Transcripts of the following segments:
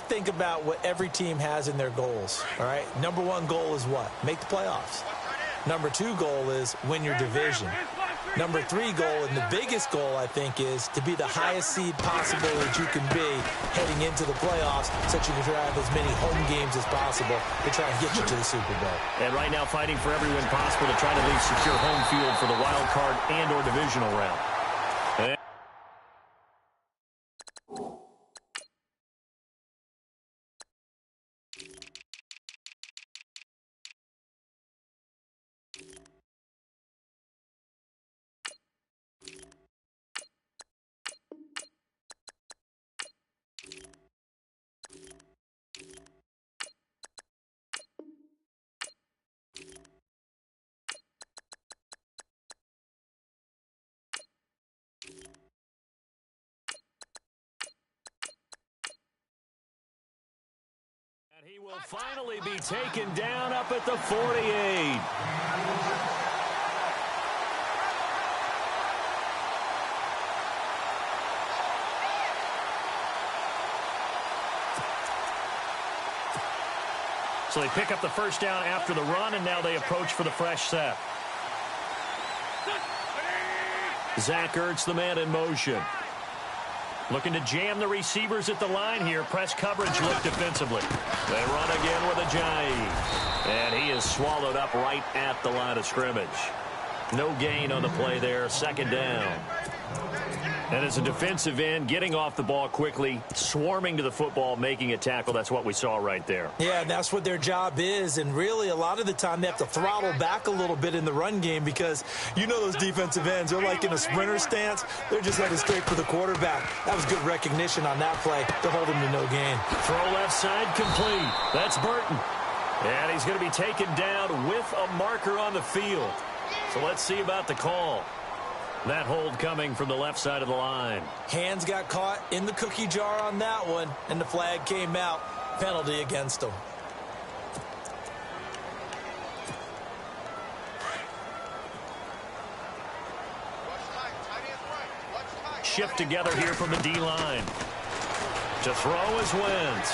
Let's think about what every team has in their goals, all right? Number one goal is what? Make the playoffs. Number two goal is win your division. Number three goal, and the biggest goal, I think, is to be the highest seed possible that you can be heading into the playoffs so that you can have as many home games as possible to try and get you to the Super Bowl. And right now fighting for every win possible to try to at least secure home field for the wild card and or divisional round. He will finally be taken down up at the 48. So they pick up the first down after the run, and now they approach for the fresh set. Zach Ertz, the man in motion. Looking to jam the receivers at the line here. Press coverage look defensively. They run again with Ajayi. And he is swallowed up right at the line of scrimmage. No gain on the play there. Second down. And as a defensive end, getting off the ball quickly, swarming to the football, making a tackle. That's what we saw right there. Yeah, that's what their job is. And really, a lot of the time, they have to throttle back a little bit in the run game because you know those defensive ends, they're like in a sprinter stance. They're just headed straight for the quarterback. That was good recognition on that play to hold him to no gain. Throw left side complete. That's Burton. And he's going to be taken down with a marker on the field. So let's see about the call. That hold coming from the left side of the line. Hands got caught in the cookie jar on that one, and the flag came out. Penalty against him. Shift together here from the D-line. To throw is Wentz.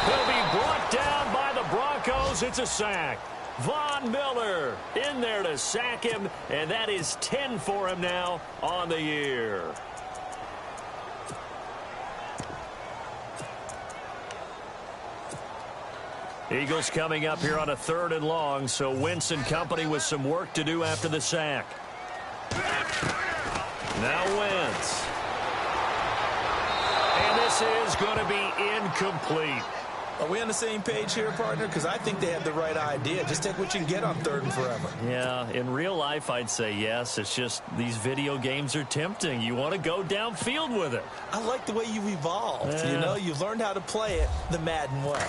He'll be brought down by the Broncos. It's a sack. Von Miller in there to sack him, and that is 10 for him now on the year. Eagles coming up here on a 3rd and long, so Wentz and company with some work to do after the sack. Now Wentz. And this is going to be incomplete. Are we on the same page here, partner? Because I think they have the right idea. Just take what you can get on 3rd and forever. Yeah, in real life, I'd say yes. It's just these video games are tempting. You want to go downfield with it. I like the way you've evolved. Yeah. You know, you've learned how to play it the Madden way.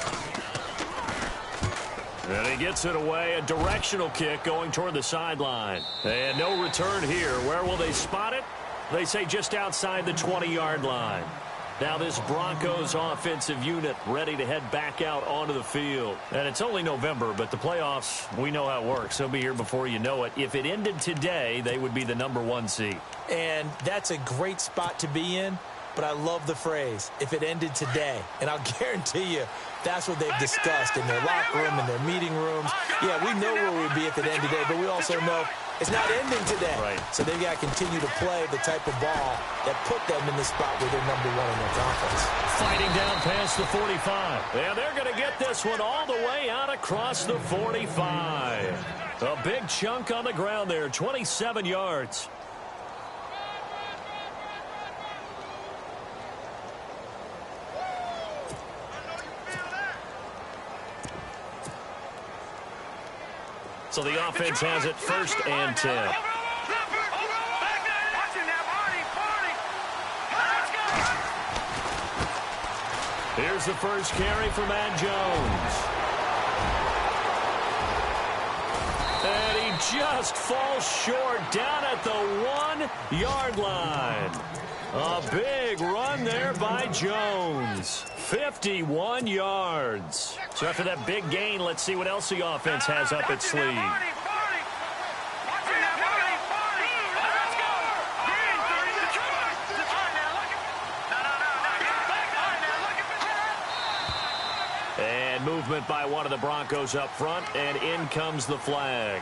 And he gets it away. A directional kick going toward the sideline. And no return here. Where will they spot it? They say just outside the 20-yard line. Now this Broncos offensive unit ready to head back out onto the field. And it's only November, but the playoffs, we know how it works. They'll be here before you know it. If it ended today, they would be the #1 seed. And that's a great spot to be in, but I love the phrase, if it ended today. And I'll guarantee you, that's what they've discussed in their locker room, in their meeting rooms. Yeah, we know where we'd be if it ended today, but we also know it's not ending today. Right. So they've got to continue to play the type of ball that put them in the spot where they're #1 in their conference. Fighting down past the 45. And they're going to get this one all the way out across the 45. A big chunk on the ground there, 27 yards. So the offense has it 1st and 10. Here's the first carry for Matt Jones. And he just falls short down at the 1-yard line. A big run there by Jones. 51 yards. So after that big gain, let's see what else the offense has up its sleeve. And movement by one of the Broncos up front, and in comes the flag.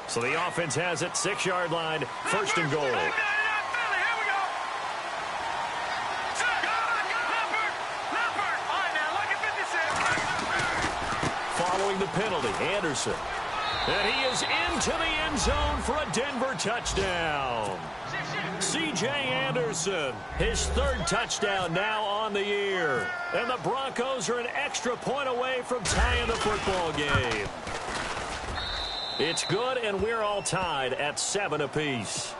So the offense has it, 6-yard line, 1st and goal. Following the penalty, Anderson. And he is into the end zone for a Denver touchdown. C.J. Anderson, his 3rd touchdown now on the year. And the Broncos are an extra point away from tying the football game. It's good, and we're all tied at 7 apiece.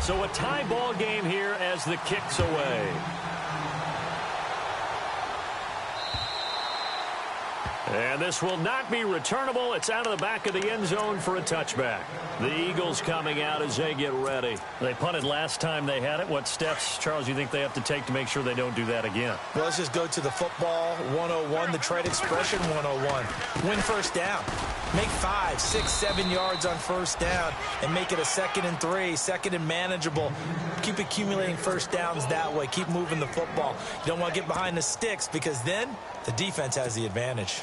So a tie ball game here as the kick's away. And this will not be returnable. It's out of the back of the end zone for a touchback. The Eagles coming out as they get ready. They punted last time they had it. What steps, Charles, you think they have to take to make sure they don't do that again? Well, let's just go to the football 101, the trade expression 101. Win first down. Make 5, 6, 7 yards on first down and make it a 2nd and 3, 2nd and manageable. Keep accumulating first downs that way. Keep moving the football. You don't want to get behind the sticks because then the defense has the advantage.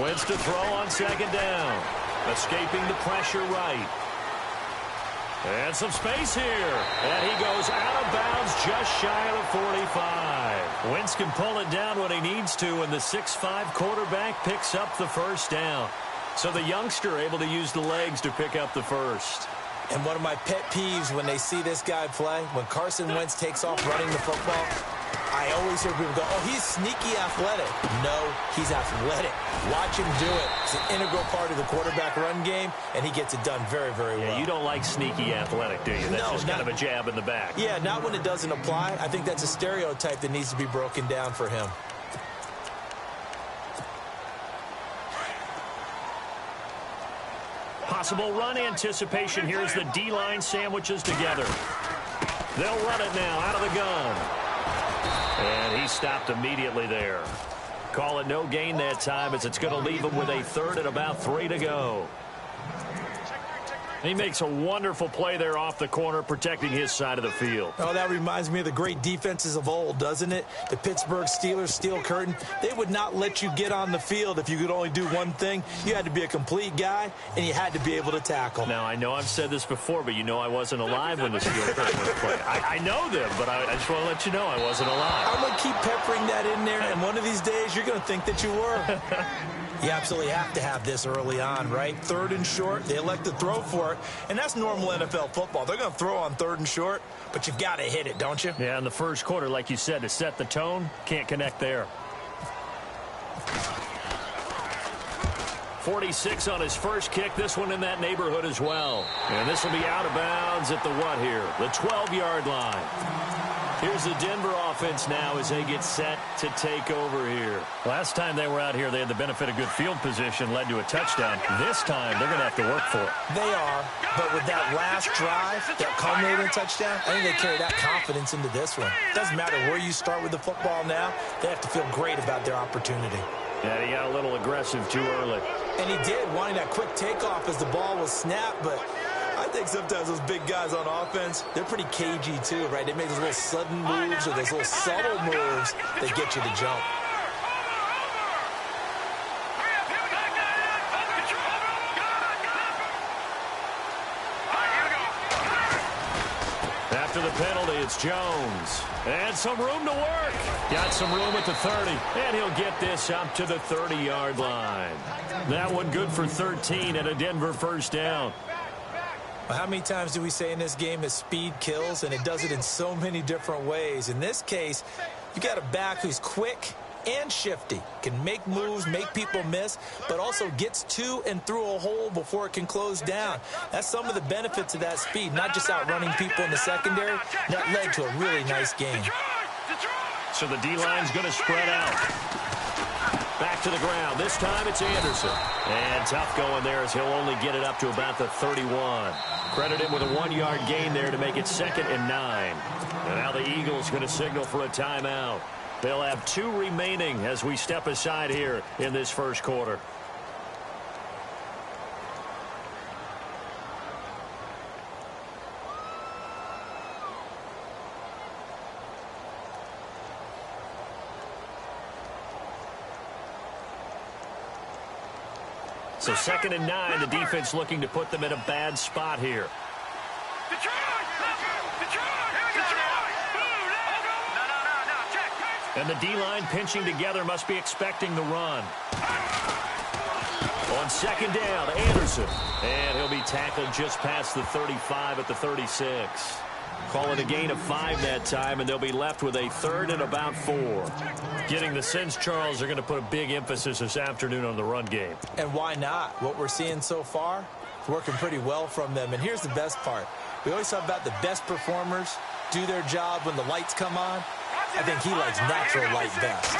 Wentz to throw on 2nd down. Escaping the pressure right. And some space here. And he goes out of bounds just shy of the 45. Wentz can pull it down when he needs to, and the 6'5 quarterback picks up the first down. So the youngster able to use the legs to pick up the first. And one of my pet peeves when they see this guy play, when Carson Wentz takes off running the football, I always hear people go, oh, he's sneaky athletic. No, he's athletic. Watch him do it. It's an integral part of the quarterback run game, and he gets it done very, very well. Yeah, you don't like sneaky athletic, do you? That's just kind of a jab in the back. Yeah, not when it doesn't apply. I think that's a stereotype that needs to be broken down for him. Possible run anticipation. Here's the D-line sandwiches together. They'll run it now out of the gun. And he stopped immediately there. Call it no gain that time as it's going to leave him with a 3rd and about 3 to go. He makes a wonderful play there off the corner, protecting his side of the field. Oh, that reminds me of the great defenses of old, doesn't it? The Pittsburgh Steelers, Steel Curtain. They would not let you get on the field if you could only do one thing. You had to be a complete guy, and you had to be able to tackle. Now, I know I've said this before, but you know I wasn't alive when the Steel Curtain was playing. I know them, but I just want to let you know I wasn't alive. I'm going to keep peppering that in there, and one of these days you're going to think that you were. You absolutely have to have this early on, right? 3rd and short, they elect to throw for it, and that's normal NFL football. They're going to throw on 3rd and short, but you've got to hit it, don't you? Yeah, in the first quarter, like you said, to set the tone, can't connect there. 46 on his first kick, this one in that neighborhood as well. And this will be out of bounds at the what here? The 12-yard line. Here's the Denver offense now as they get set to take over here. Last time they were out here, they had the benefit of good field position, led to a touchdown. This time, they're going to have to work for it. They are, but with that last drive, that culminated in a touchdown, I think they carry that confidence into this one. It doesn't matter where you start with the football now. They have to feel great about their opportunity. Yeah, he got a little aggressive too early. And he did, wanting that quick takeoff as the ball was snapped, but I think sometimes those big guys on offense, they're pretty cagey too, right? They make those little sudden moves or those little subtle moves that get you to jump. After the penalty, it's Jones. And some room to work. Got some room at the 30. And he'll get this up to the 30-yard line. That one good for 13 and a Denver first down. Well, how many times do we say in this game that speed kills, and it does it in so many different ways? In this case, you got a back who's quick and shifty, can make moves, make people miss, but also gets to and through a hole before it can close down. That's some of the benefits of that speed, not just outrunning people in the secondary. That led to a really nice game. So the D-line's going to spread out. Back to the ground. This time it's Anderson. And tough going there as he'll only get it up to about the 31. Credit him with a 1-yard gain there to make it 2nd and 9. And now the Eagles going to signal for a timeout. They'll have 2 remaining as we step aside here in this first quarter. So 2nd and 9, the defense looking to put them in a bad spot here. And the D-line pinching together must be expecting the run. On 2nd down, Anderson. And he'll be tackled just past the 35 at the 36. Call it a gain of 5 that time, and they'll be left with a 3rd and about 4. Getting the sense, Charles, they're going to put a big emphasis this afternoon on the run game. And why not? What we're seeing so far is working pretty well from them. And here's the best part. We always talk about the best performers do their job when the lights come on. I think he likes natural light best.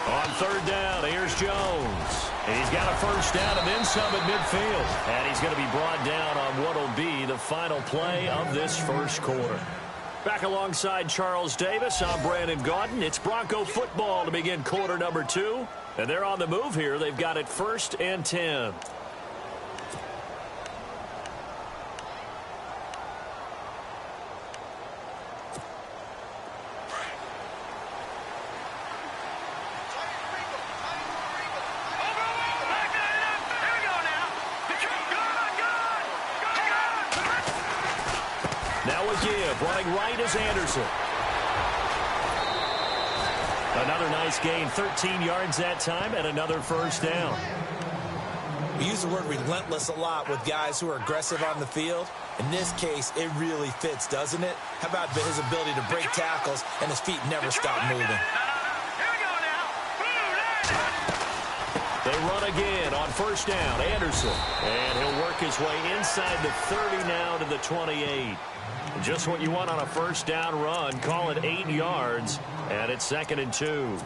On 3rd down, here's Jones. And he's got a 1st down and then some at midfield. And he's going to be brought down on what will be the final play of this first quarter. Back alongside Charles Davis, I'm Brandon Gaudin. It's Bronco football to begin quarter number 2. And they're on the move here. They've got it 1st and 10. Running right is Anderson. Another nice gain, 13 yards that time, and another 1st down. We use the word relentless a lot with guys who are aggressive on the field. In this case, it really fits, doesn't it? How about his ability to break tackles and his feet never stop moving? They run again on 1st down, Anderson. And he'll work his way inside the 30 now to the 28. Just what you want on a 1st down run. Call it 8 yards, and it's 2nd and 2.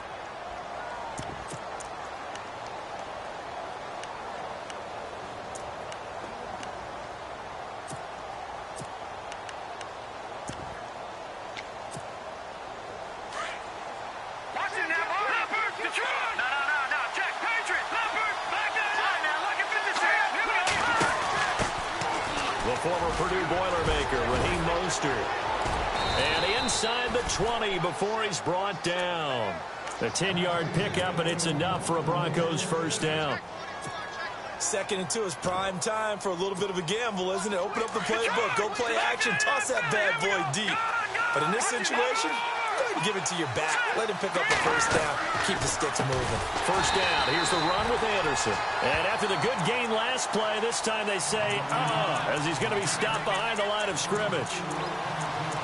Former Purdue Boilermaker, Raheem Mostert. And inside the 20 before he's brought down. A 10-yard pickup, and it's enough for a Broncos 1st down. 2nd and 2 is prime time for a little bit of a gamble, isn't it? Open up the playbook, go play action, toss that bad boy deep. But in this situation, go ahead and give it to your back. Let him pick up the 1st down. Keep the sticks moving. 1st down. Here's the run with Anderson. And after the good gain last play, this time they say, as he's going to be stopped behind the line of scrimmage.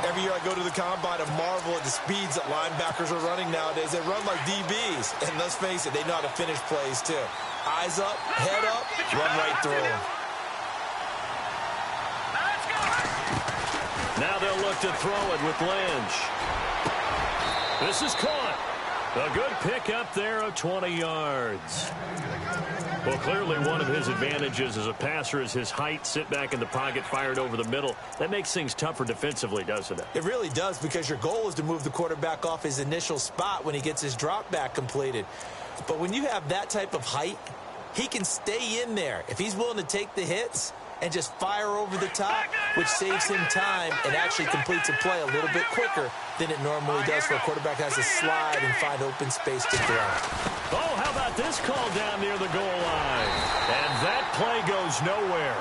Every year I go to the combine and marvel at the speeds that linebackers are running nowadays. They run like DBs. And let's face it, they know how to finish plays too. Eyes up, head up, run right through them. Now they'll look to throw it with Lynch. This is caught. A good pickup there of 20 yards. Well, clearly one of his advantages as a passer is his height. Sit back in the pocket, fired over the middle. That makes things tougher defensively, doesn't it? It really does, because your goal is to move the quarterback off his initial spot when he gets his drop back completed. But when you have that type of height, he can stay in there if he's willing to take the hits and just fire over the top, which saves him time and actually completes a play a little bit quicker than it normally does for a quarterback has to slide and find open space to throw. Oh, how about this call down near the goal line? And that play goes nowhere.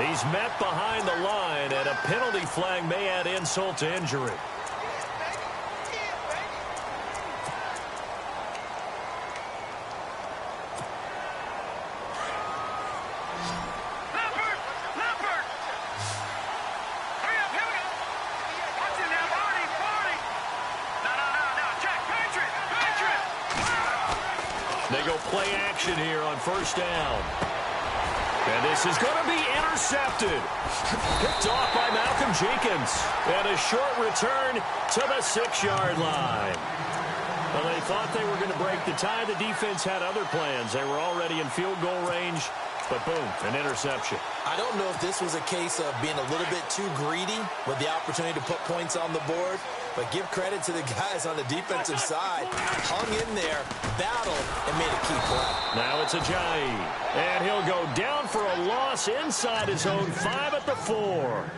He's met behind the line, and a penalty flag may add insult to injury. They go play action here on 1st down. And this is going to be intercepted. Picked off by Malcolm Jenkins. And a short return to the 6-yard line. Well, they thought they were going to break the tie. The defense had other plans. They were already in field goal range, but boom, an interception. I don't know if this was a case of being a little bit too greedy with the opportunity to put points on the board, but give credit to the guys on the defensive side. Hung in there, battled, and made a key play. Now it's Ajayi, and he'll go down for a loss inside his own 5 at the 4.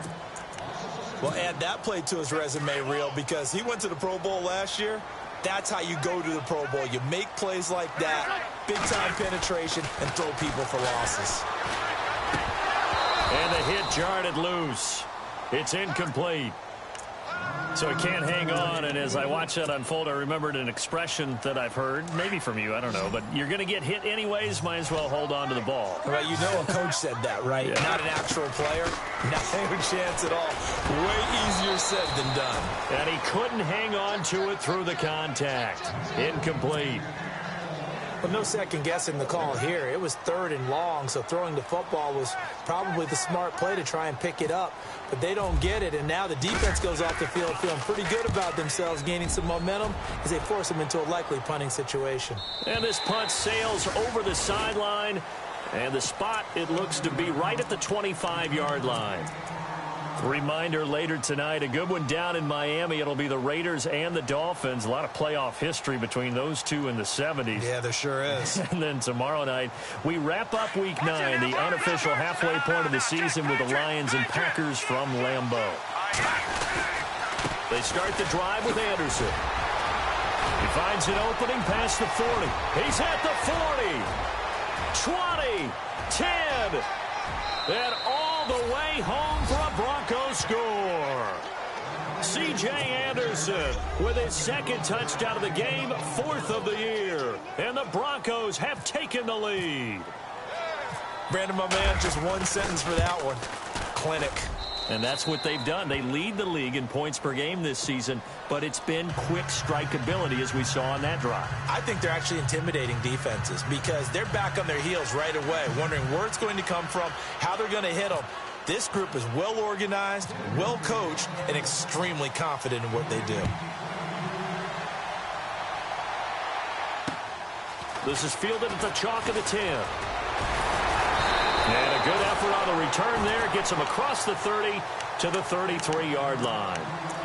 Well, add that play to his resume reel because he went to the Pro Bowl last year. That's how you go to the Pro Bowl. You make plays like that, big-time penetration, and throw people for losses. And the hit jarred it loose. It's incomplete. So he can't hang on, and as I watch that unfold, I remembered an expression that I've heard, maybe from you, I don't know, but you're going to get hit anyways, might as well hold on to the ball. Well, you know a coach said that, right? Yeah. Not an actual player. Not a chance at all. Way easier said than done. And he couldn't hang on to it through the contact. Incomplete. Well, no second guessing the call here. It was 3rd and long, so throwing the football was probably the smart play to try and pick it up. But they don't get it, and now the defense goes off the field feeling pretty good about themselves, gaining some momentum as they force them into a likely punting situation. And this punt sails over the sideline, and the spot, it looks to be right at the 25-yard line. Reminder later tonight, a good one down in Miami. It'll be the Raiders and the Dolphins. A lot of playoff history between those two in the 70s. Yeah, there sure is. And then tomorrow night, we wrap up Week 9, the unofficial halfway point of the season with the Lions and Packers from Lambeau. They start the drive with Anderson. He finds an opening past the 40. He's at the 40, 20, 10, and all the way home for a Broncos score. C.J. Anderson with his 2nd touchdown of the game, 4th of the year. And the Broncos have taken the lead. Brandon, my man, just one sentence for that one. Clinic. And that's what they've done. They lead the league in points per game this season, but it's been quick strikeability as we saw on that drive. I think they're actually intimidating defenses because they're back on their heels right away, wondering where it's going to come from, how they're going to hit them. This group is well organized, well coached, and extremely confident in what they do. This is fielded at the chalk of the 10. And a good effort on the return there. Gets him across the 30 to the 33-yard line.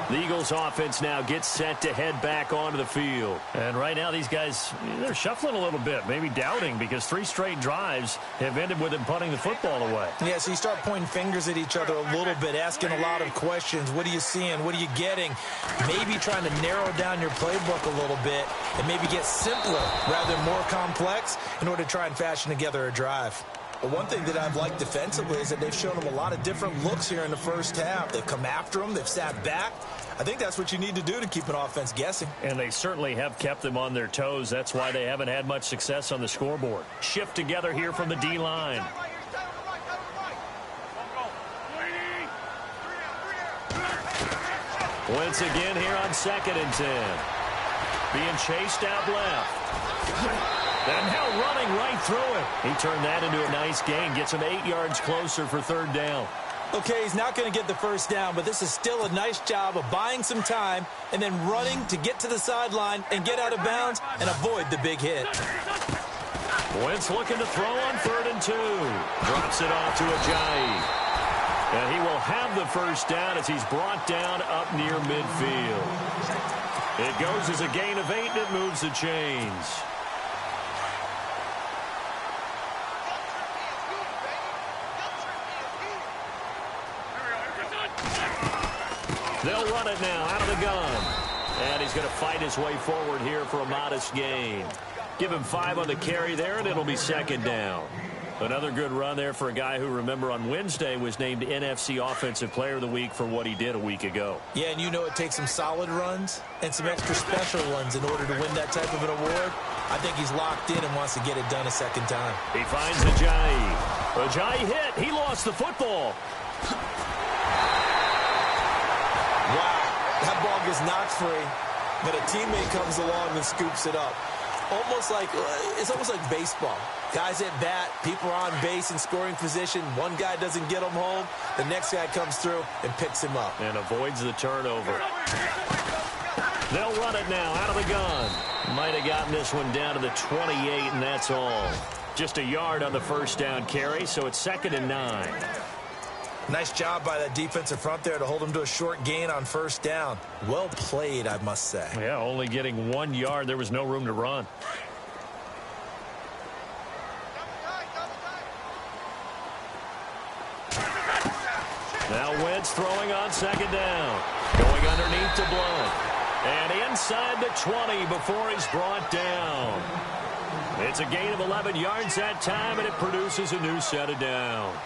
The Eagles offense now gets set to head back onto the field. And right now these guys, they're shuffling a little bit, maybe doubting, because 3 straight drives have ended with them punting the football away. Yeah, so you start pointing fingers at each other a little bit, asking a lot of questions. What are you seeing? What are you getting? Maybe trying to narrow down your playbook a little bit and maybe get simpler rather than more complex in order to try and fashion together a drive. But one thing that I've liked defensively is that they've shown them a lot of different looks here in the first half. They've come after them. They've sat back. I think that's what you need to do to keep an offense guessing. And they certainly have kept them on their toes. That's why they haven't had much success on the scoreboard. Shift together here from the D-line. Once again here on 2nd and 10. Being chased out left. And now running right through it. He turned that into a nice gain. Gets him 8 yards closer for 3rd down. Okay, he's not going to get the first down, but this is still a nice job of buying some time and then running to get to the sideline and get out of bounds and avoid the big hit. Wentz looking to throw on 3rd and 2. Drops it off to Ajayi. And he will have the first down as he's brought down up near midfield. It goes as a gain of 8, and it moves the chains. They'll run it now out of the gun. And he's going to fight his way forward here for a modest gain. Give him 5 on the carry there, and it'll be 2nd down. Another good run there for a guy who, remember, on Wednesday was named NFC Offensive Player of the Week for what he did a week ago. Yeah, and you know it takes some solid runs and some extra special ones in order to win that type of an award. I think he's locked in and wants to get it done a 2nd time. He finds Ajayi. Ajayi hit. He lost the football. Wow, that ball gets knocked free, but a teammate comes along and scoops it up. It's almost like baseball. Guys at bat, people are on base in scoring position. One guy doesn't get him home. The next guy comes through and picks him up. And avoids the turnover. They'll run it now out of the gun. Might have gotten this one down to the 28, and that's all. Just a yard on the first down carry, so it's 2nd and 9. Nice job by that defensive front there to hold him to a short gain on first down. Well played, I must say. Yeah, only getting 1 yard. There was no room to run. Now Wentz throwing on 2nd down. Going underneath to Blunt. And inside the 20 before he's brought down. It's a gain of 11 yards that time, and it produces a new set of downs.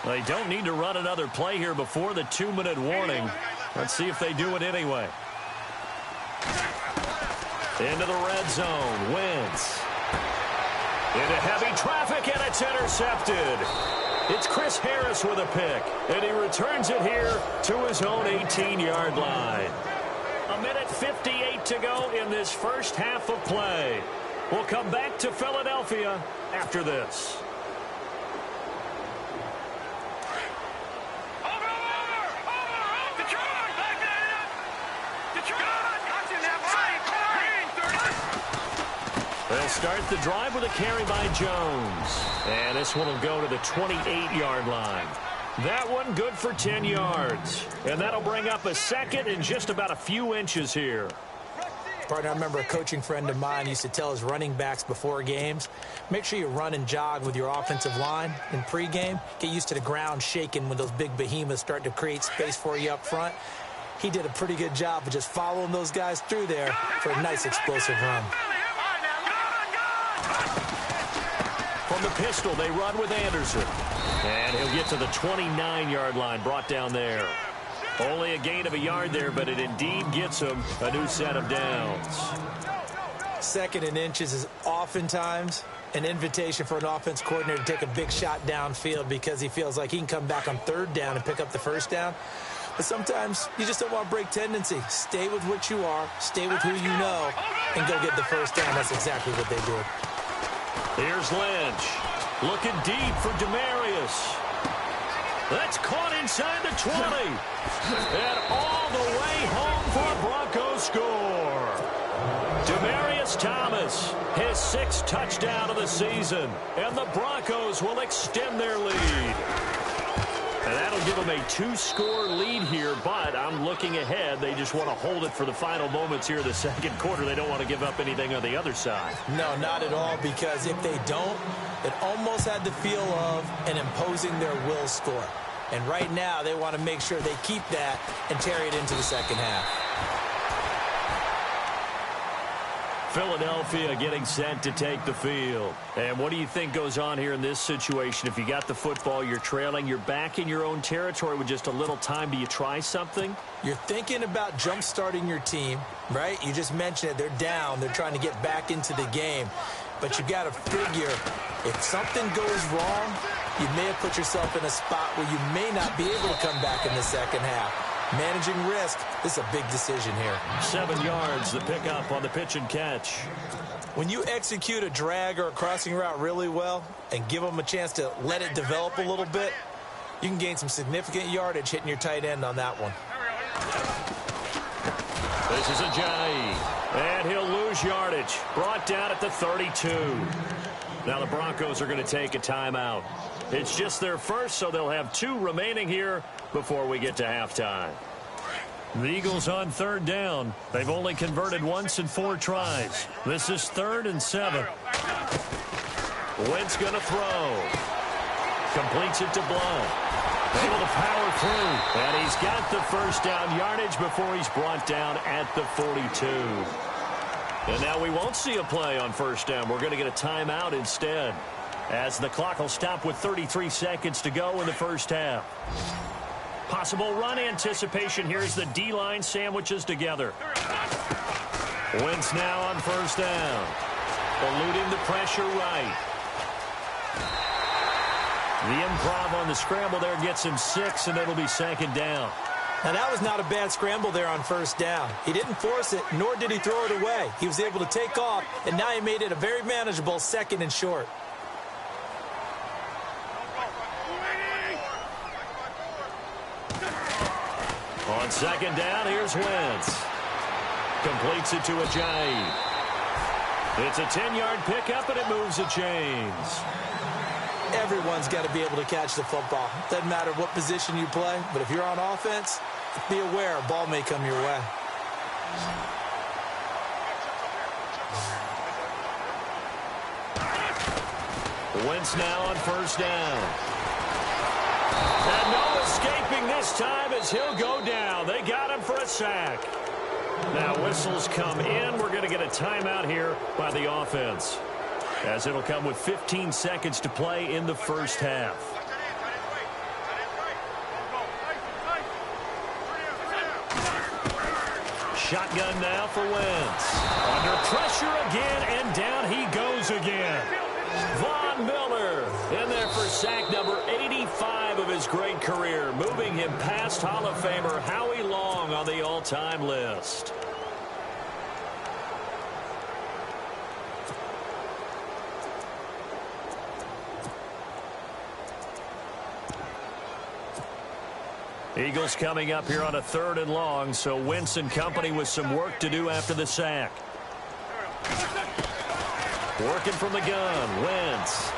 They don't need to run another play here before the 2-minute warning. Let's see if they do it anyway. Into the red zone. Wentz. Into heavy traffic, and it's intercepted. It's Chris Harris with a pick, and he returns it here to his own 18-yard line. 1:58 to go in this first half of play. We'll come back to Philadelphia after this. They'll start the drive with a carry by Jones. And this one will go to the 28-yard line. That one good for 10 yards. And that'll bring up a second in just about a few inches here. Partner, I remember a coaching friend of mine used to tell his running backs before games, make sure you run and jog with your offensive line in pregame. Get used to the ground shaking when those big behemoths start to create space for you up front. He did a pretty good job of just following those guys through there for a nice explosive run. From the pistol, they run with Anderson. And he'll get to the 29-yard line, brought down there. Only a gain of a yard there, but it indeed gets him a new set of downs. 2nd and inches is oftentimes an invitation for an offense coordinator to take a big shot downfield because he feels like he can come back on 3rd down and pick up the first down. But sometimes you just don't want to break tendency. Stay with what you are, stay with who you know, and go get the first down. That's exactly what they did. Here's Lynch. Looking deep for Demarius. That's caught inside the 20. And all the way home for a Broncos score. Demarius Thomas, his 6th touchdown of the season. And the Broncos will extend their lead. And that'll give them a 2-score lead here, but I'm looking ahead. They just want to hold it for the final moments here in the 2nd quarter. They don't want to give up anything on the other side. No, not at all, because if they don't, it almost had the feel of an imposing their will score. And right now, they want to make sure they keep that and carry it into the 2nd half. Philadelphia getting set to take the field. And what do you think goes on here in this situation? If you got the football, you're trailing, you're back in your own territory with just a little time. Do you try something? You're thinking about jump-starting your team, right? You just mentioned it. They're down. They're trying to get back into the game. But you got to figure, if something goes wrong, you may have put yourself in a spot where you may not be able to come back in the 2nd half. Managing risk, this is a big decision here. 7 yards, the pickup on the pitch and catch. When you execute a drag or a crossing route really well and give them a chance to let it develop a little bit, you can gain some significant yardage hitting your tight end on that one. This is Ajayi, and he'll lose yardage. Brought down at the 32. Now the Broncos are going to take a timeout. It's just their first, so they'll have 2 remaining here before we get to halftime. The Eagles on 3rd down. They've only converted once in 4 tries. This is 3rd and 7. Wentz going to throw. Completes it to Blunt. Able to power through. And he's got the first down yardage before he's brought down at the 42. And now we won't see a play on first down. We're going to get a timeout instead, as the clock will stop with 33 seconds to go in the first half. Possible run anticipation. Here's the D-line sandwiches together. Wentz now on first down. Eluding the pressure right. The improv on the scramble there gets him 6, and it'll be 2nd down. Now, that was not a bad scramble there on first down. He didn't force it, nor did he throw it away. He was able to take off, and now he made it a very manageable 2nd and short. On 2nd down, here's Wentz. Completes it to Ajayi. It's a 10-yard pickup, and it moves the chains. Everyone's got to be able to catch the football. Doesn't matter what position you play, but if you're on offense, be aware a ball may come your way. Wentz now on first down. And no escaping this time as he'll go down. They got him for a sack. Now whistles come in. We're going to get a timeout here by the offense, as it'll come with 15 seconds to play in the first half. Shotgun now for Wentz. Under pressure again, and down he goes again. Von Miller in there for sack number 85 of his great career, moving him past Hall of Famer Howie Long on the all-time list. Eagles coming up here on a 3rd and long, so Wentz and company with some work to do after the sack. Working from the gun, Wentz.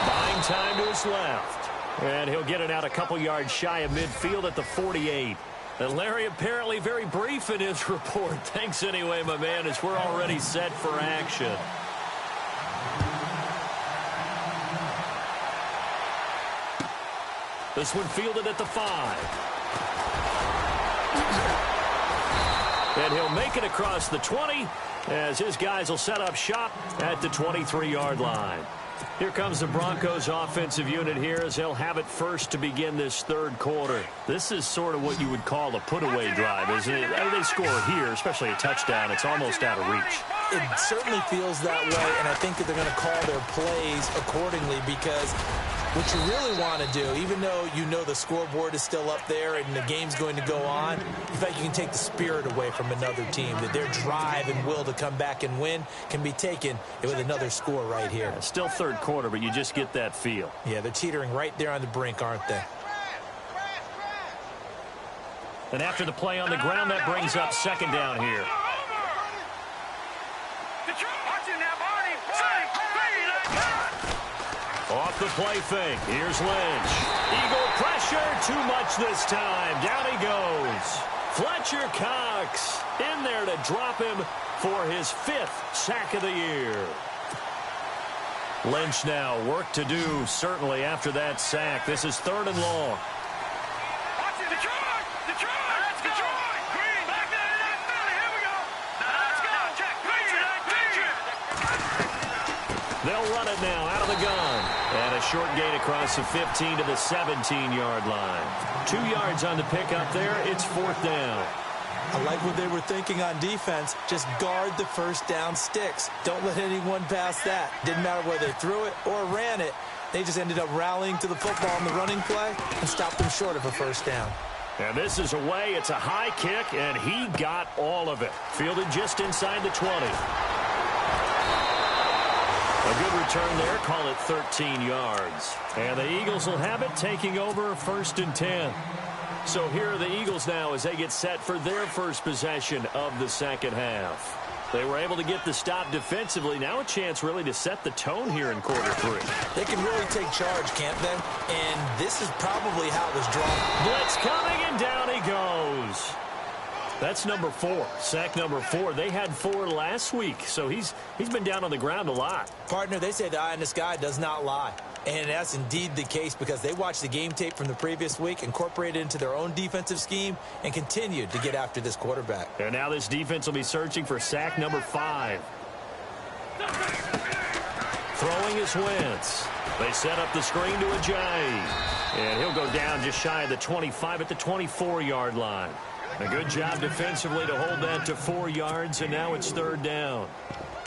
Buying time to his left. And he'll get it out a couple yards shy of midfield at the 48. And Larry apparently very brief in his report. Thanks anyway, my man, as we're already set for action. This one fielded at the 5. And he'll make it across the 20 as his guys will set up shop at the 23-yard line. Here comes the Broncos offensive unit here as they'll have it first to begin this 3rd quarter. This is sort of what you would call a put-away drive, isn't it? They score here, especially a touchdown. It's almost out of reach. It certainly feels that way, and I think that they're going to call their plays accordingly, because what you really want to do, even though you know the scoreboard is still up there and the game's going to go on, in fact, you can take the spirit away from another team, that their drive and will to come back and win can be taken with another score right here. Yeah, still 3rd quarter, but you just get that feel. Yeah, they're teetering right there on the brink, aren't they? And after the play on the ground, that brings up 2nd down here. Off the play fake. Here's Lynch. Eagle pressure. Too much this time. Down he goes. Fletcher Cox in there to drop him for his 5th sack of the year. Lynch now work to do, certainly, after that sack. This is 3rd and long. They'll run it now out of the gun. And a short gain across the 15 to the 17-yard line. 2 yards on the pickup there. It's 4th down. I like what they were thinking on defense. Just guard the first down sticks. Don't let anyone pass that. Didn't matter whether they threw it or ran it. They just ended up rallying to the football on the running play and stopped them short of a first down. And this is away. It's a high kick, and he got all of it. Fielded just inside the 20. A good return there. Call it 13 yards. And the Eagles will have it, taking over 1st and 10. So here are the Eagles now as they get set for their first possession of the 2nd half. They were able to get the stop defensively. Now a chance really to set the tone here in quarter 3. They can really take charge, can't they? And this is probably how it was drawn. Blitz coming, and down he goes. That's number 4. Sack number 4. They had 4 last week, so he's been down on the ground a lot. Partner, they say the eye in the sky does not lie. And that's indeed the case, because they watched the game tape from the previous week, incorporated it into their own defensive scheme, and continued to get after this quarterback. And now this defense will be searching for sack number 5. Throwing is Wentz. They set up the screen to Ajayi. And he'll go down just shy of the 25 at the 24-yard line. A good job defensively to hold that to 4 yards, and now it's 3rd down.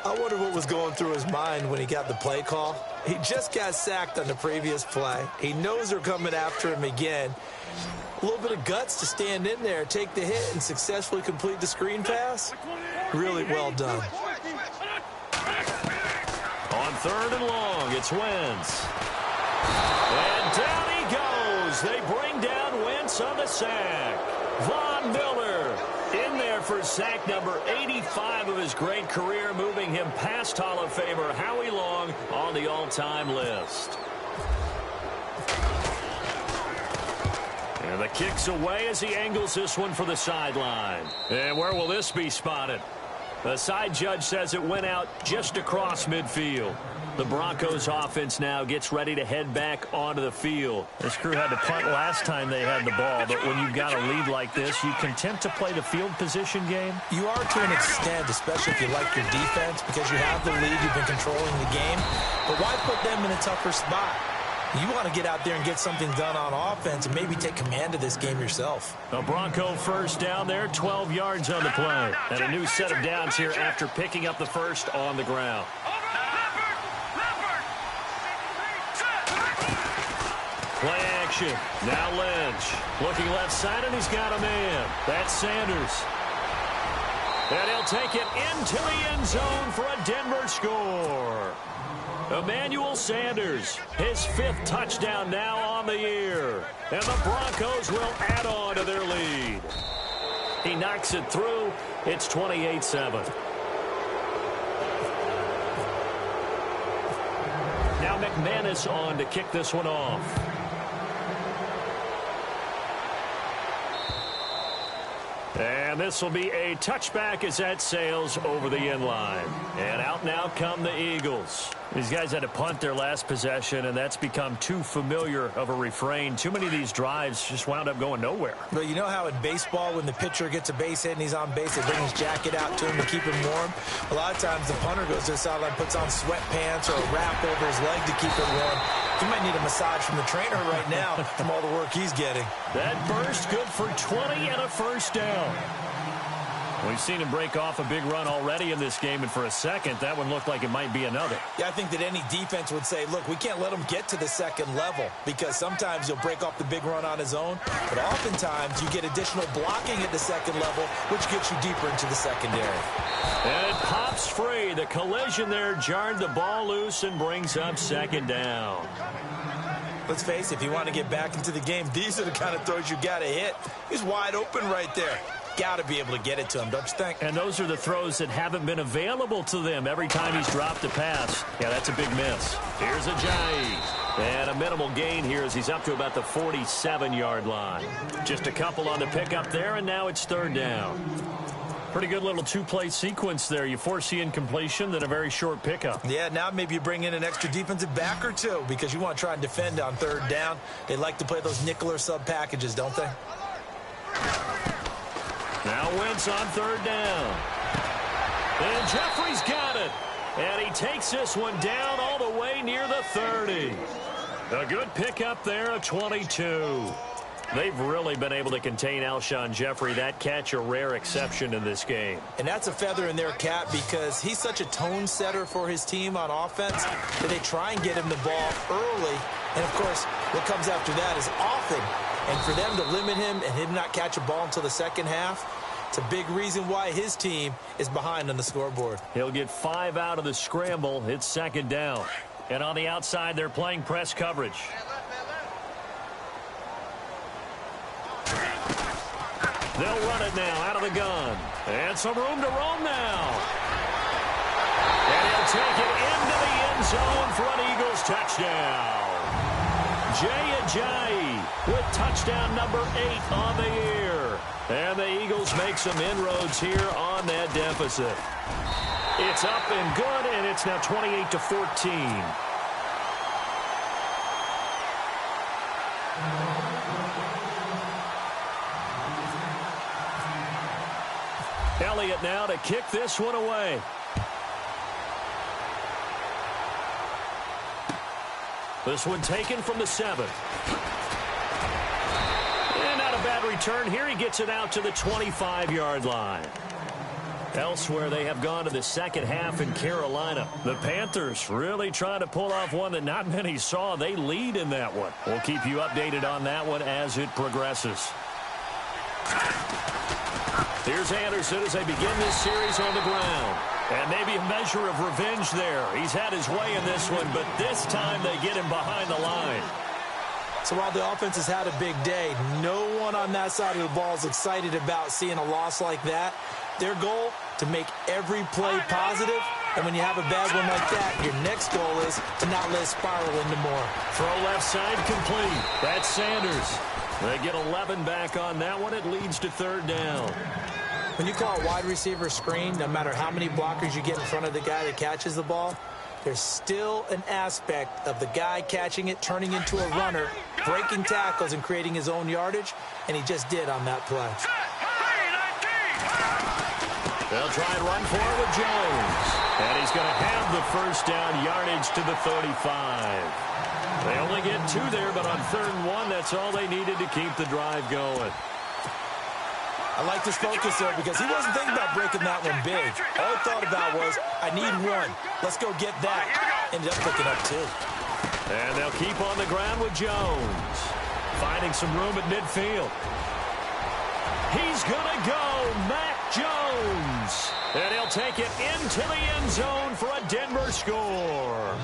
I wonder what was going through his mind when he got the play call. He just got sacked on the previous play. He knows they're coming after him again. A little bit of guts to stand in there, take the hit, and successfully complete the screen pass. Really well done. On 3rd and long, it's Wentz. And down he goes. They bring down Wentz on the sack. Von Miller in there for sack number 85 of his great career, moving him past Hall of Famer Howie Long on the all-time list. And the kick's away as he angles this one for the sideline. And where will this be spotted? The side judge says it went out just across midfield. The Broncos offense now gets ready to head back onto the field. This crew had to punt last time they had the ball, but when you've got a lead like this, you content to play the field position game? You are to an extent, especially if you like your defense, because you have the lead, you've been controlling the game. But why put them in a tougher spot? You want to get out there and get something done on offense and maybe take command of this game yourself. A Bronco first down there, 12 yards on the play. And a new set of downs here after picking up the first on the ground. Play action. Now Lynch. Looking left side, and he's got a man. That's Sanders. And he'll take it into the end zone for a Denver score. Emmanuel Sanders, his 5th touchdown now on the year. And the Broncos will add on to their lead. He knocks it through. It's 28-7. Now McManus on to kick this one off. And this will be a touchback as that sails over the end line. And out now come the Eagles. These guys had to punt their last possession, and that's become too familiar of a refrain. Too many of these drives just wound up going nowhere. Well, you know how in baseball, when the pitcher gets a base hit and he's on base, they bring his jacket out to him to keep him warm? A lot of times the punter goes to the sideline, puts on sweatpants or a wrap over his leg to keep it warm. He might need a massage from the trainer right now from all the work he's getting. That burst good for 20 and a first down. We've seen him break off a big run already in this game, and for a second, that one looked like it might be another. Yeah, I think that any defense would say, look, we can't let him get to the second level, because sometimes he'll break off the big run on his own, but oftentimes you get additional blocking at the second level, which gets you deeper into the secondary. And it pops free. The collision there jarred the ball loose and brings up second down. Let's face it, if you want to get back into the game, these are the kind of throws you got to hit. He's wide open right there. Got to be able to get it to him, don't you think? And those are the throws that haven't been available to them every time he's dropped a pass. Yeah, that's a big miss. Here's Ajayi. And a minimal gain here as he's up to about the 47-yard line. Just a couple on the pickup there, and now it's 3rd down. Pretty good little two-play sequence there. You force the incompletion, then a very short pickup. Yeah, now maybe you bring in an extra defensive back or two because you want to try and defend on 3rd down. They like to play those nickel or sub packages, don't they? Now Wentz on 3rd down. And Jeffrey's got it. And he takes this one down all the way near the 30. A good pickup there, a 22. They've really been able to contain Alshon Jeffrey. That catch a rare exception in this game. And that's a feather in their cap because he's such a tone setter for his team on offense that they try and get him the ball early. And, of course, what comes after that is often. And for them to limit him and him not catch a ball until the second half, it's a big reason why his team is behind on the scoreboard. He'll get 5 out of the scramble. It's 2nd down. And on the outside, they're playing press coverage. They'll run it now out of the gun. And some room to roam now. And he'll take it into the end zone for an Eagles touchdown. Jay Ajayi with touchdown number 8 on the year. And the Eagles make some inroads here on that deficit. It's up and good, and it's now 28-14. Elliott now to kick this one away. This one taken from the 7. And not a bad return here. He gets it out to the 25-yard line. Elsewhere, they have gone to the second half in Carolina. The Panthers really trying to pull off one that not many saw. They lead in that one. We'll keep you updated on that one as it progresses. Here's Anderson as they begin this series on the ground. And maybe a measure of revenge there. He's had his way in this one, but this time they get him behind the line. So while the offense has had a big day, no one on that side of the ball is excited about seeing a loss like that. Their goal, to make every play positive. And when you have a bad one like that, your next goal is to not let it spiral into more. Throw left side complete. That's Sanders. They get 11 back on that one. It leads to third down. When you call a wide receiver screen, no matter how many blockers you get in front of the guy that catches the ball, there's still an aspect of the guy catching it, turning into a runner, breaking tackles and creating his own yardage, and he just did on that play. They'll try and run for it with Jones. And he's going to have the first down yardage to the 35. They only get 2 there, but on 3rd and 1, that's all they needed to keep the drive going. I like this focus there because he wasn't thinking about breaking that one big. All he thought about was, I need 1. Let's go get that. Ended up picking up 2. And they'll keep on the ground with Jones. Finding some room at midfield. He's going to go, Matt Jones. And he'll take it into the end zone for a Denver score.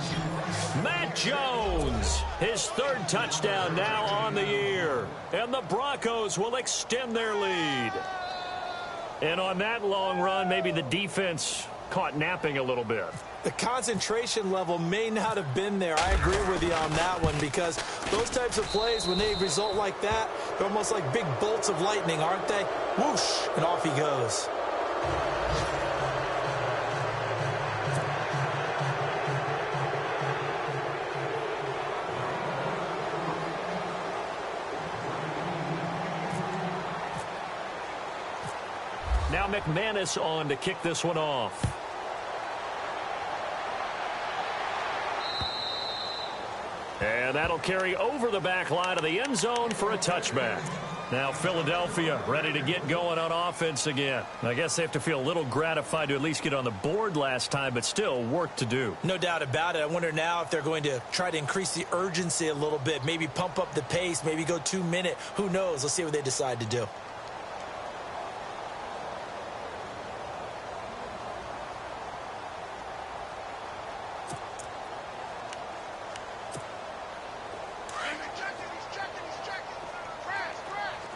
Matt Jones, his 3rd touchdown now on the year. And the Broncos will extend their lead. And on that long run, maybe the defense caught napping a little bit. The concentration level may not have been there. I agree with you on that one because those types of plays, when they result like that, they're almost like big bolts of lightning, aren't they? Whoosh, and off he goes. Now McManus on to kick this one off. And that'll carry over the back line of the end zone for a touchback. Now Philadelphia ready to get going on offense again. I guess they have to feel a little gratified to at least get on the board last time, but still work to do. No doubt about it. I wonder now if they're going to try to increase the urgency a little bit, maybe pump up the pace, maybe go 2-minute. Who knows? Let's see what they decide to do.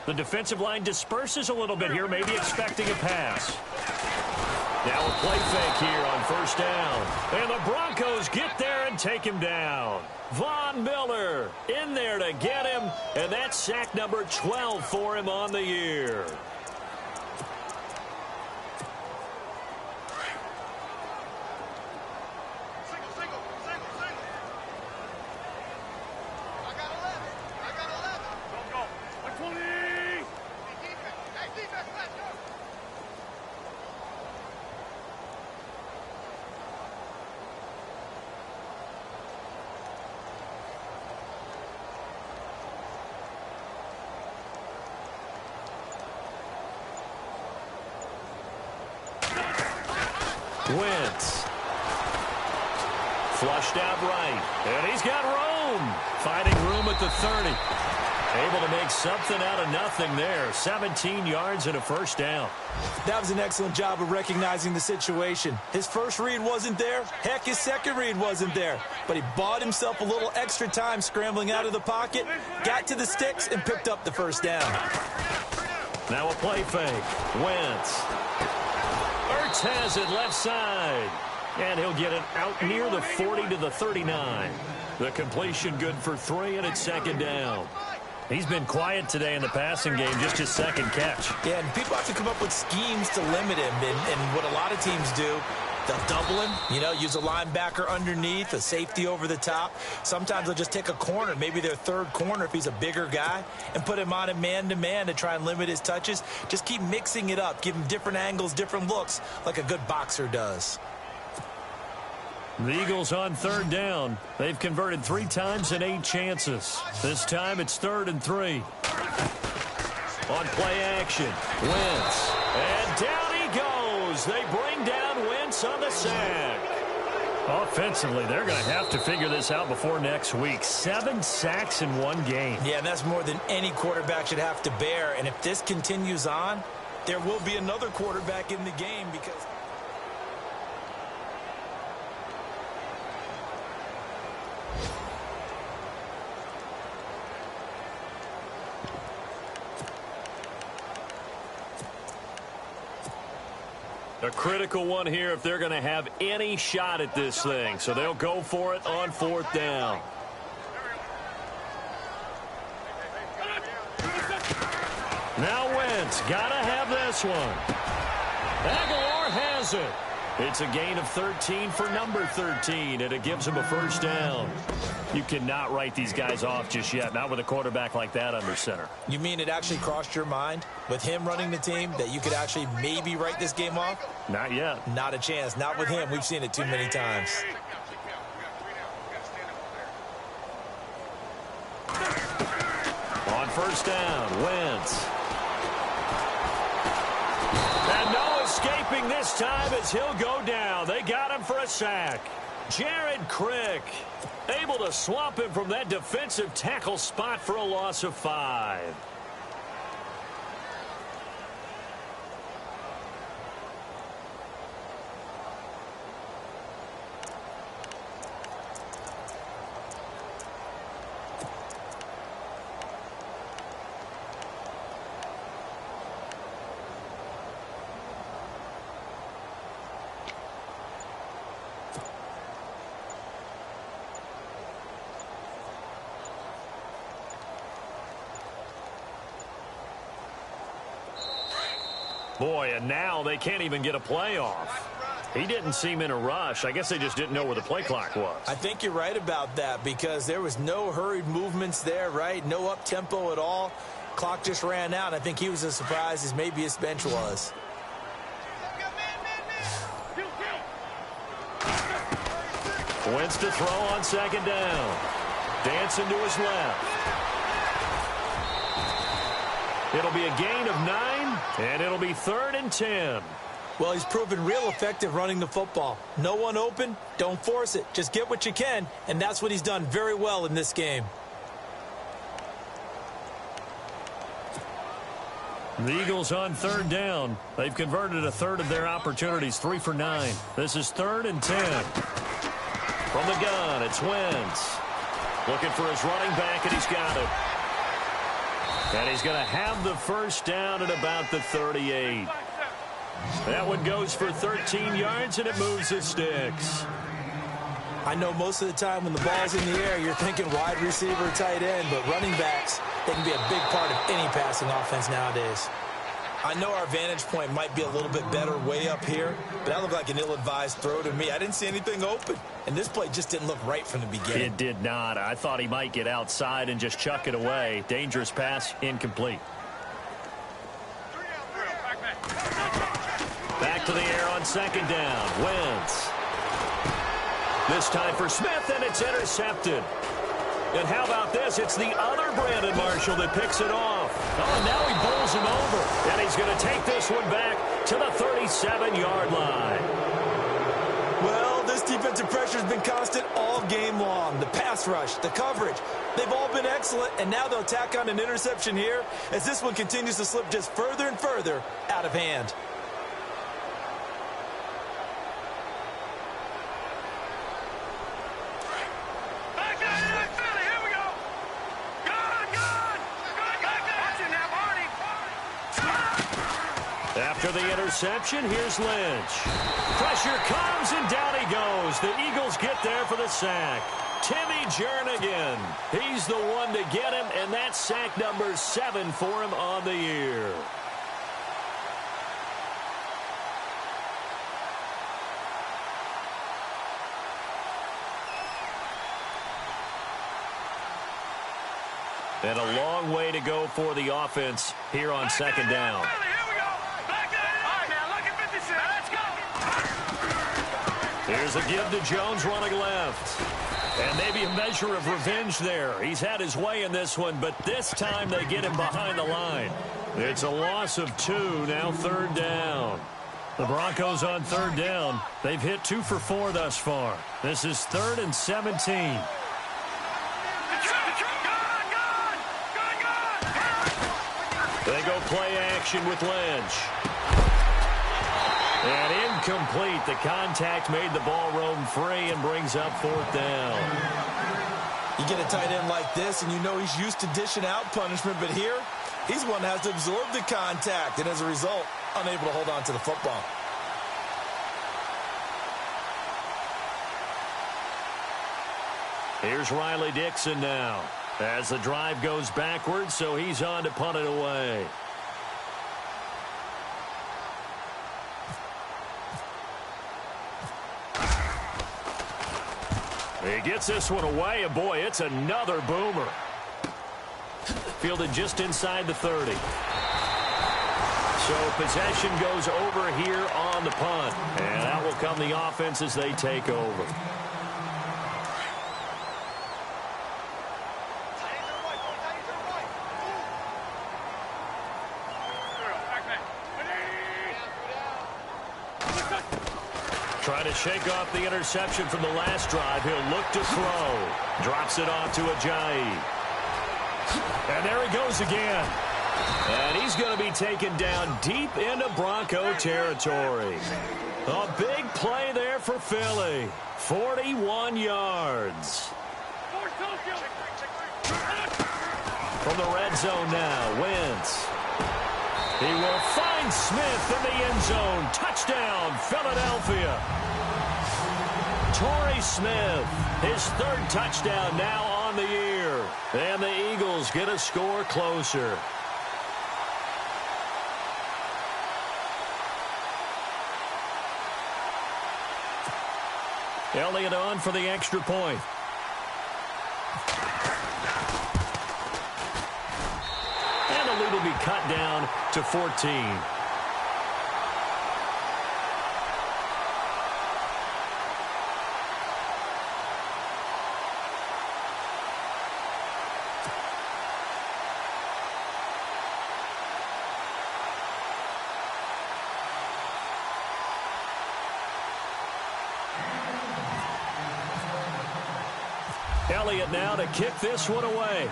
The defensive line disperses a little bit here, maybe expecting a pass. Now a play fake here on 1st down. And the Broncos get there and take him down. Von Miller in there to get him, and that's sack number 12 for him on the year. Wentz. Flushed out right. And he's got room. Finding room at the 30. Able to make something out of nothing there. 17 yards and a 1st down. That was an excellent job of recognizing the situation. His first read wasn't there. Heck, his second read wasn't there. But he bought himself a little extra time scrambling out of the pocket, got to the sticks, and picked up the 1st down. Now a play fake. Wentz. Ertz has it left side. And he'll get it out near the 40 to the 39. The completion good for 3, and it's 2nd down. He's been quiet today in the passing game, just his 2nd catch. Yeah, and people have to come up with schemes to limit him. And what a lot of teams do, they'll double him, use a linebacker underneath, a safety over the top. Sometimes they'll just take a corner, maybe their 3rd corner if he's a bigger guy, and put him on a man-to-man to try and limit his touches. Just keep mixing it up, give him different angles, different looks, like a good boxer does. The Eagles on 3rd down. They've converted 3 times in 8 chances. This time it's 3rd and 3. On play action, Wentz. And down he goes. goes. They bring down Wentz on the sack. Offensively, they're going to have to figure this out before next week. 7 sacks in one game. Yeah, and that's more than any quarterback should have to bear. And if this continues on, there will be another quarterback in the game because... A critical one here if they're going to have any shot at this thing. So they'll go for it on 4th down. Now Wentz, got to have this one. Aguilar has it. It's a gain of 13 for number 13, and it gives him a 1st down. You cannot write these guys off just yet, not with a quarterback like that under center. You mean it actually crossed your mind with him running the team that you could actually maybe write this game off? Not yet. Not a chance. Not with him. We've seen it too many times. On 1st down, Wentz. And no escaping this time as he'll go down. They got him for a sack. Jared Crick able to swamp him from that defensive tackle spot for a loss of 5. Boy, and now they can't even get a play off. He didn't seem in a rush. I guess they just didn't know where the play clock was. I think you're right about that because there was no hurried movements there, right? No up-tempo at all. Clock just ran out. I think he was as surprised as maybe his bench was. Wentz to throw on 2nd down. Dancing to his left. It'll be a gain of 9, and it'll be 3rd and 10. Well, he's proven real effective running the football. No one open, don't force it. Just get what you can, and that's what he's done very well in this game. The Eagles on 3rd down. They've converted 1/3 of their opportunities, 3 for 9. This is 3rd and 10. From the gun, it's Wentz. Looking for his running back, and he's got it. And he's going to have the 1st down at about the 38. That one goes for 13 yards, and it moves the sticks. I know most of the time when the ball's in the air, you're thinking wide receiver, tight end, but running backs, they can be a big part of any passing offense nowadays. I know our vantage point might be a little bit better way up here, but that looked like an ill-advised throw to me. I didn't see anything open, and this play just didn't look right from the beginning. It did not. I thought he might get outside and just chuck it away. Dangerous pass, incomplete. Back to the air on 2nd down. Wentz. This time for Smith, and it's intercepted. And how about this? It's the other Brandon Marshall that picks it off. Oh, and now he bowls him over. And he's going to take this one back to the 37-yard line. Well, this defensive pressure has been constant all game long. The pass rush, the coverage, they've all been excellent. And now they'll tack on an interception here as this one continues to slip just further and further out of hand. After the interception, here's Lynch. Pressure comes, and down he goes. The Eagles get there for the sack. Timmy Jernigan. He's the one to get him, and that's sack number 7 for him on the year. And a long way to go for the offense here on 2nd down. Here's a give to Jones running left. And maybe a measure of revenge there. He's had his way in this one, but this time they get him behind the line. It's a loss of 2, now 3rd down. The Broncos on third down. They've hit 2 for 4 thus far. This is 3rd and 17. They go play action with Lynch. And incomplete. The contact made the ball roam free and brings up 4th down. You get a tight end like this, and you know he's used to dishing out punishment, but here, he's one that has to absorb the contact, and as a result, unable to hold on to the football. Here's Riley Dixon now, as the drive goes backwards, so he's on to punt it away. He gets this one away, and boy, it's another boomer. Fielded just inside the 30. So possession goes over here on the punt. And out will come the offense as they take over. Trying to shake off the interception from the last drive. He'll look to throw. Drops it off to Ajayi. And there he goes again. And he's going to be taken down deep into Bronco territory. A big play there for Philly. 41 yards. From the red zone now, Wentz. He will find Smith in the end zone. Touchdown, Philadelphia. Torrey Smith, his 3rd touchdown now on the year. And the Eagles get a score closer. Elliott on for the extra point. And the lead will be cut down to 14. Elliott now to kick this one away.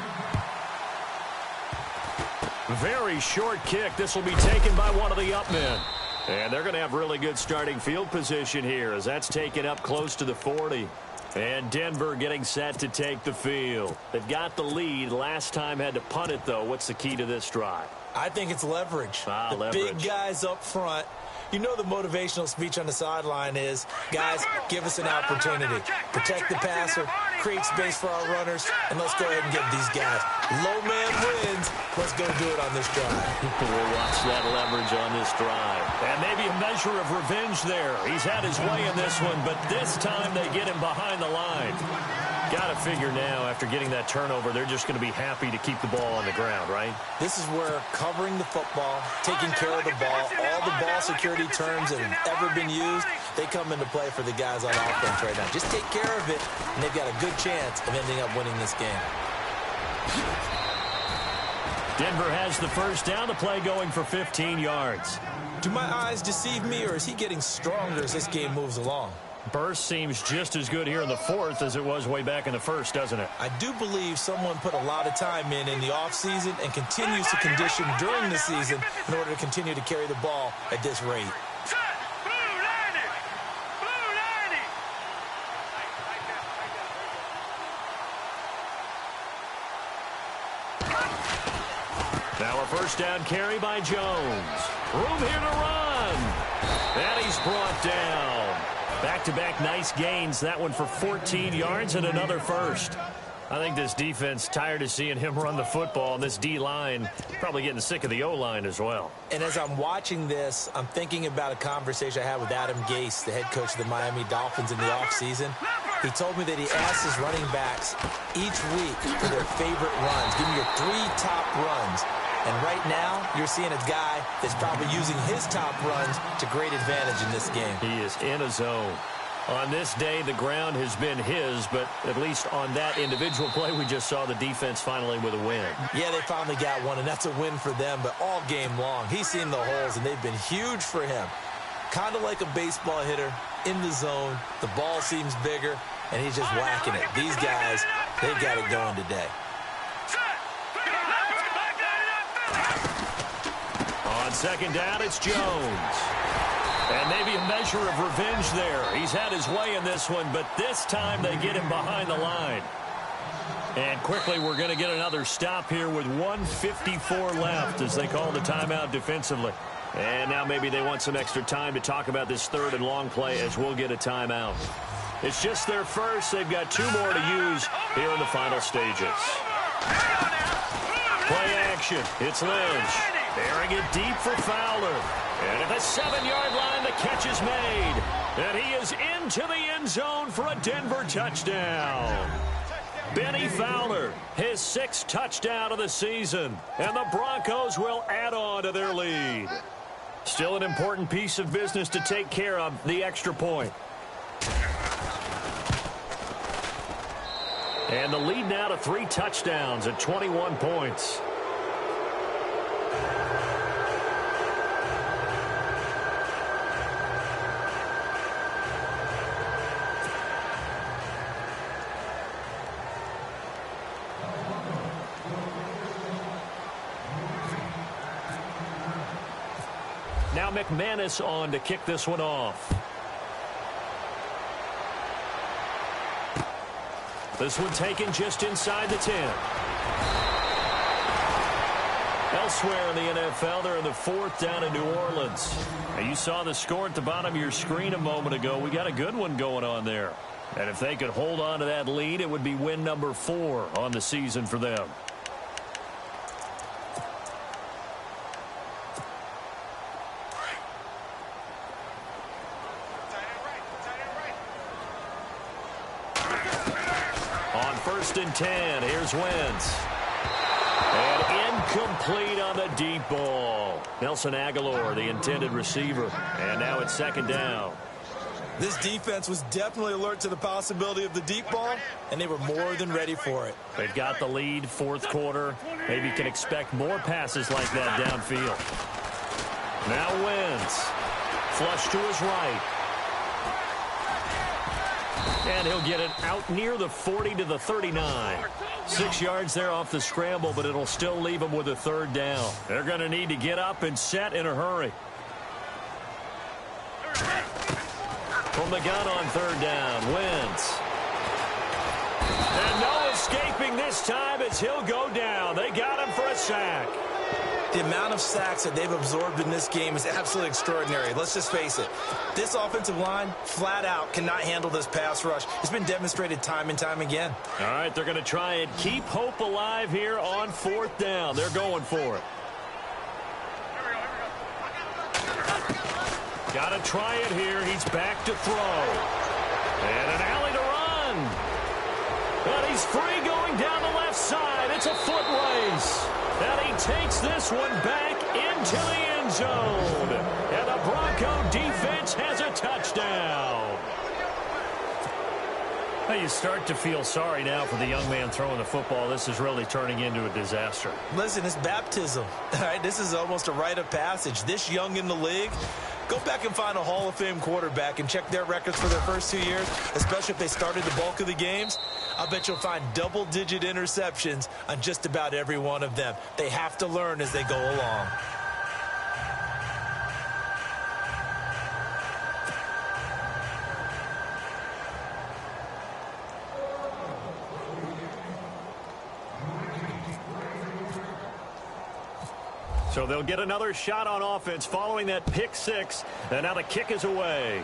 Very short kick. This will be taken by one of the up men. And they're going to have really good starting field position here as that's taken up close to the 40. And Denver getting set to take the field. They've got the lead. Last time had to punt it, though. What's the key to this drive? I think it's leverage. The leverage. Big guys up front. You know the motivational speech on the sideline is, guys, give us an opportunity. Protect the passer, create space for our runners, and let's go ahead and give these guys. Low man wins. Let's go do it on this drive. We'll watch that leverage on this drive. And maybe a measure of revenge there. He's had his way in this one, but this time they get him behind the line. Got to figure now, after getting that turnover, they're just going to be happy to keep the ball on the ground, right? This is where covering the football, taking care of the ball, all the ball security terms that have ever been used, they come into play for the guys on offense right now. Just take care of it, and they've got a good chance of ending up winning this game. Denver has the first down. The play going for 15 yards. Do my eyes deceive me, or is he getting stronger as this game moves along? Burst seems just as good here in the 4th as it was way back in the 1st, doesn't it? I do believe someone put a lot of time in the offseason and continues to condition during the season in order to continue to carry the ball at this rate. Now a first down carry by Jones. Room here to run. And he's brought down. Back-to-back nice gains. That one for 14 yards and another first. I think this defense tired of seeing him run the football, and this D-line probably getting sick of the O-line as well. And as I'm watching this, I'm thinking about a conversation I had with Adam Gase, the head coach of the Miami Dolphins in the offseason. He told me that he asked his running backs each week for their favorite runs. Give me your 3 top runs. And right now, you're seeing a guy that's probably using his top runs to great advantage in this game. He is in a zone. On this day, the ground has been his, but at least on that individual play, we just saw the defense finally with a win. Yeah, they finally got one, and that's a win for them, but all game long, he's seen the holes, and they've been huge for him. Kind of like a baseball hitter in the zone. The ball seems bigger, and he's just whacking it. These guys, they've got it going today. On second down, it's Jones. And maybe a measure of revenge there. He's had his way in this one, but this time they get him behind the line. And quickly, we're going to get another stop here with 1:54 left as they call the timeout defensively. And now maybe they want some extra time to talk about this third and long play as we'll get a timeout. It's just their first. They've got 2 more to use here in the final stages. Play action. It's Lynch. Bearing it deep for Fowler. And at the 7-yard line, the catch is made. And he is into the end zone for a Denver touchdown. Benny Fowler, his 6th touchdown of the season. And the Broncos will add on to their lead. Still an important piece of business to take care of, the extra point. And the lead now to 3 touchdowns at 21 points. Now McManus on to kick this one off. This one taken just inside the 10. Elsewhere in the NFL, they're in the 4th down in New Orleans. Now, you saw the score at the bottom of your screen a moment ago. We got a good one going on there. And if they could hold on to that lead, it would be win number 4 on the season for them. On 1st and 10, here's Wentz. And incomplete on the deep ball. Nelson Aguilar, the intended receiver. And now it's 2nd down. This defense was definitely alert to the possibility of the deep ball, and they were more than ready for it. They've got the lead, 4th quarter. Maybe can expect more passes like that downfield. Now Wentz. Flush to his right. And he'll get it out near the 40 to the 39. 6 yards there off the scramble, but it'll still leave them with a 3rd down. They're going to need to get up and set in a hurry. From the gun on 3rd down, Wentz. And no escaping this time as he'll go down. They got him for a sack. The amount of sacks that they've absorbed in this game is absolutely extraordinary. Let's just face it. This offensive line, flat out, cannot handle this pass rush. It's been demonstrated time and time again. All right, they're going to try and keep hope alive here on 4th down. They're going for it. Got to try it here. He's back to throw. And an alley to run. And he's free going down the left side. It's a foot race. And he takes this one back into the end zone. And the Bronco defense has a touchdown. Well, you start to feel sorry now for the young man throwing the football. This is really turning into a disaster. Listen, it's baptism. All right, this is almost a rite of passage. This young in the league, go back and find a Hall of Fame quarterback and check their records for their first 2 years, especially if they started the bulk of the games. I bet you'll find double-digit interceptions on just about every one of them. They have to learn as they go along. So they'll get another shot on offense following that pick 6. And now the kick is away.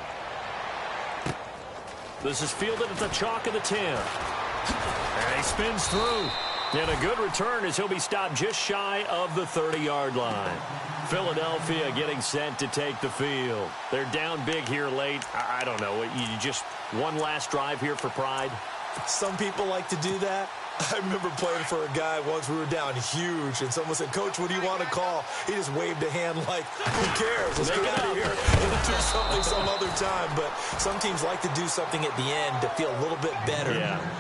This is fielded at the chalk of the 10. And he spins through. And a good return as he'll be stopped just shy of the 30-yard line. Philadelphia getting set to take the field. They're down big here late. I don't know. You just one last drive here for pride? Some people like to do that. I remember playing for a guy once. We were down huge, and someone said, "Coach, what do you want to call?" He just waved a hand like, "Who cares? Let's get out of here and do something some other time." But some teams like to do something at the end to feel a little bit better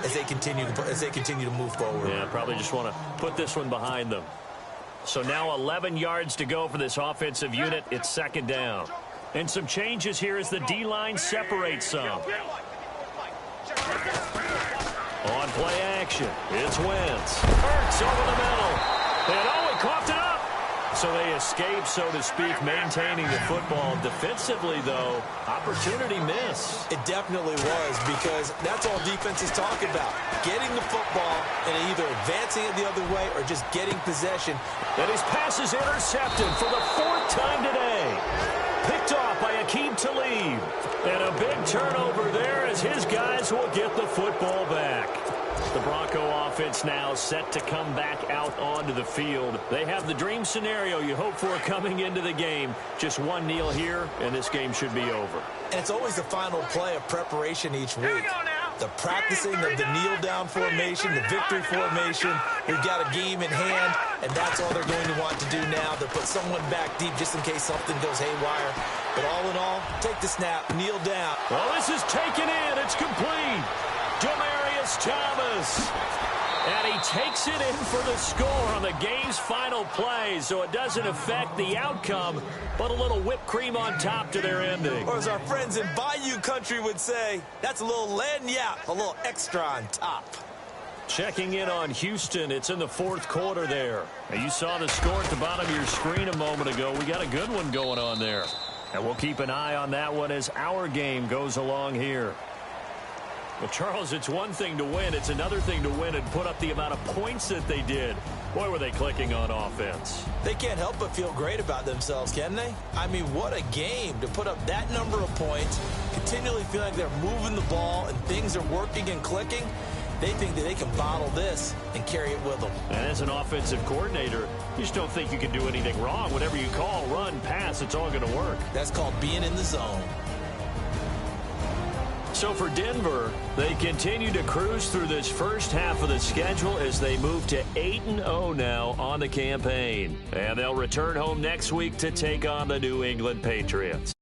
as they continue to move forward. Yeah, probably just want to put this one behind them. So now 11 yards to go for this offensive unit. It's 2nd down. And some changes here as the D-line separates some. On play action, it's Wentz. Hurts over the middle. And he coughed it up. So they escape, so to speak, maintaining the football. Defensively, though, opportunity miss. It definitely was, because that's all defense is talking about. Getting the football and either advancing it the other way or just getting possession. And his pass is intercepted for the 4th time today. Picked off by Akeem Talib. And a big turnover there as his guys will get the football back. The Bronco offense now set to come back out onto the field. They have the dream scenario you hope for coming into the game. Just one kneel here, and this game should be over. And it's always the final play of preparation each week. The practicing of the kneel-down formation, the victory formation. We've got a game in hand, and that's all they're going to want to do now. They'll put someone back deep just in case something goes haywire. But all in all, take the snap, kneel down. Well, this is taken in. It's complete. Demaryius Thomas. And he takes it in for the score on the game's final play, so it doesn't affect the outcome, but a little whipped cream on top to their ending. Or as our friends in Bayou Country would say, that's a little lagniappe, a little extra on top. Checking in on Houston, it's in the 4th quarter there. Now, you saw the score at the bottom of your screen a moment ago. We got a good one going on there. And we'll keep an eye on that one as our game goes along here. Well, Charles, it's one thing to win. It's another thing to win and put up the amount of points that they did. Boy, were they clicking on offense. They can't help but feel great about themselves, can they? I mean, what a game to put up that number of points, continually feel like they're moving the ball and things are working and clicking. They think that they can bottle this and carry it with them. And as an offensive coordinator, you just don't think you can do anything wrong. Whatever you call, run, pass, it's all going to work. That's called being in the zone. So for Denver, they continue to cruise through this first half of the schedule as they move to 8-0 now on the campaign. And they'll return home next week to take on the New England Patriots.